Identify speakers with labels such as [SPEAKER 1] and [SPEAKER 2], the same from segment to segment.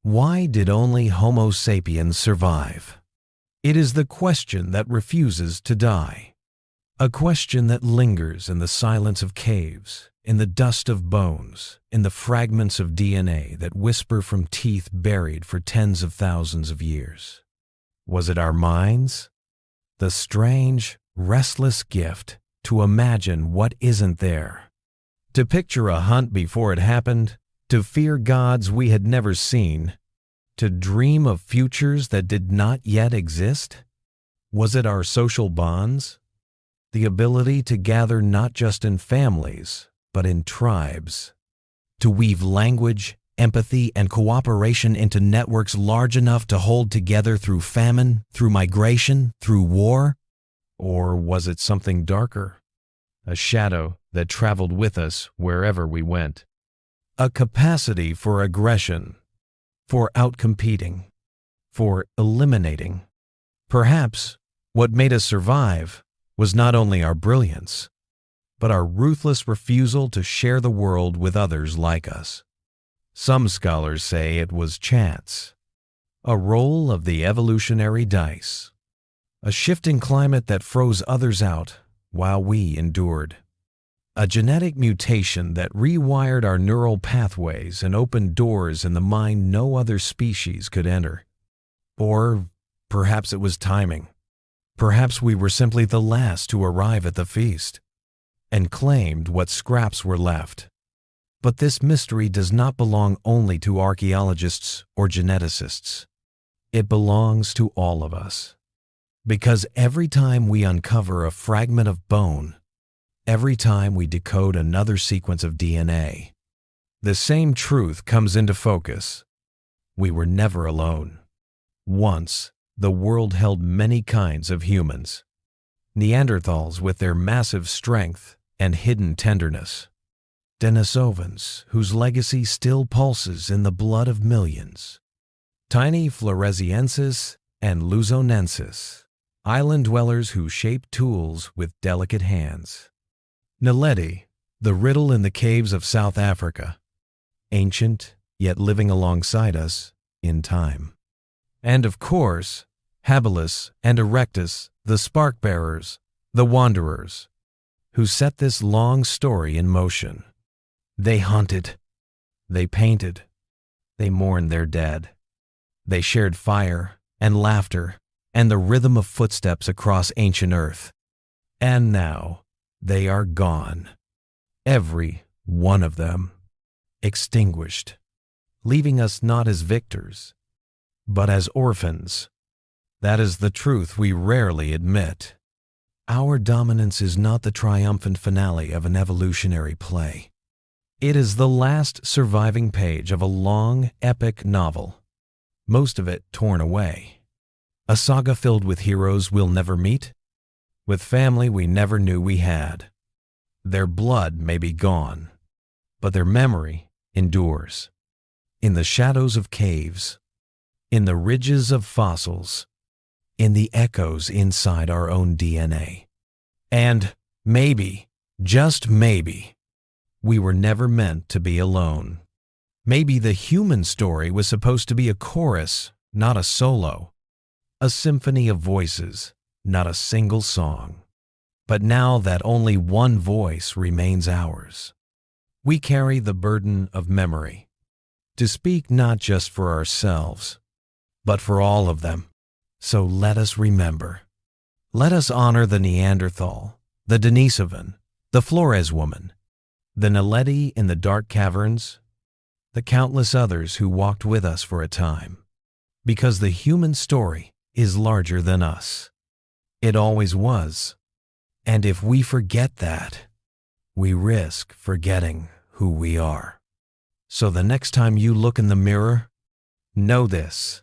[SPEAKER 1] Why did only Homo sapiens survive? It is the question that refuses to die. A question that lingers in the silence of caves, in the dust of bones, in the fragments of DNA that whisper from teeth buried for tens of thousands of years. Was it our minds? The strange, restless gift to imagine what isn't there. To picture a hunt before it happened, to fear gods we had never seen, to dream of futures that did not yet exist? Was it our social bonds? The ability to gather not just in families, but in tribes? To weave language, empathy, and cooperation into networks large enough to hold together through famine, through migration, through war? Or was it something darker? A shadow that traveled with us wherever we went. A capacity for aggression, for outcompeting, for eliminating. Perhaps what made us survive was not only our brilliance, but our ruthless refusal to share the world with others like us. Some scholars say it was chance, a roll of the evolutionary dice, a shifting climate that froze others out while we endured. A genetic mutation that rewired our neural pathways and opened doors in the mind no other species could enter. Or perhaps it was timing. Perhaps we were simply the last to arrive at the feast and claimed what scraps were left. But this mystery does not belong only to archaeologists or geneticists. It belongs to all of us. Because every time we uncover a fragment of bone, every time we decode another sequence of DNA, the same truth comes into focus. We were never alone. Once, the world held many kinds of humans. Neanderthals with their massive strength and hidden tenderness. Denisovans, whose legacy still pulses in the blood of millions. Tiny Floresiensis and Luzonensis, island dwellers who shaped tools with delicate hands. Naledi, the riddle in the caves of South Africa, ancient yet living alongside us in time. And of course, Habilis and Erectus, the spark-bearers, the wanderers, who set this long story in motion. They hunted, they painted, they mourned their dead. They shared fire and laughter and the rhythm of footsteps across ancient earth. And now, they are gone. Every one of them. Extinguished. Leaving us not as victors, but as orphans. That is the truth we rarely admit. Our dominance is not the triumphant finale of an evolutionary play. It is the last surviving page of a long, epic novel, most of it torn away. A saga filled with heroes we'll never meet, with family we never knew we had. Their blood may be gone, but their memory endures. In the shadows of caves, in the ridges of fossils, in the echoes inside our own DNA. And maybe, just maybe, we were never meant to be alone. Maybe the human story was supposed to be a chorus, not a solo. A symphony of voices, not a single song. But now that only one voice remains ours, we carry the burden of memory, to speak not just for ourselves, but for all of them. So let us remember. Let us honor the Neanderthal, the Denisovan, the Flores woman, the Naledi in the dark caverns, the countless others who walked with us for a time. Because the human story is larger than us. It always was. And if we forget that, we risk forgetting who we are. So the next time you look in the mirror, know this.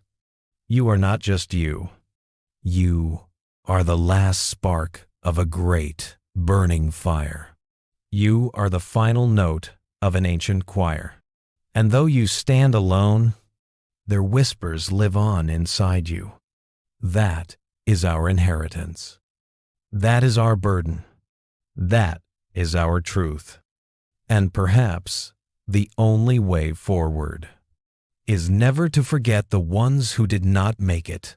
[SPEAKER 1] You are not just you. You are the last spark of a great, burning fire. You are the final note of an ancient choir. And though you stand alone, their whispers live on inside you. That is our inheritance. That is our burden. That is our truth. And perhaps the only way forward. is never to forget the ones who did not make it.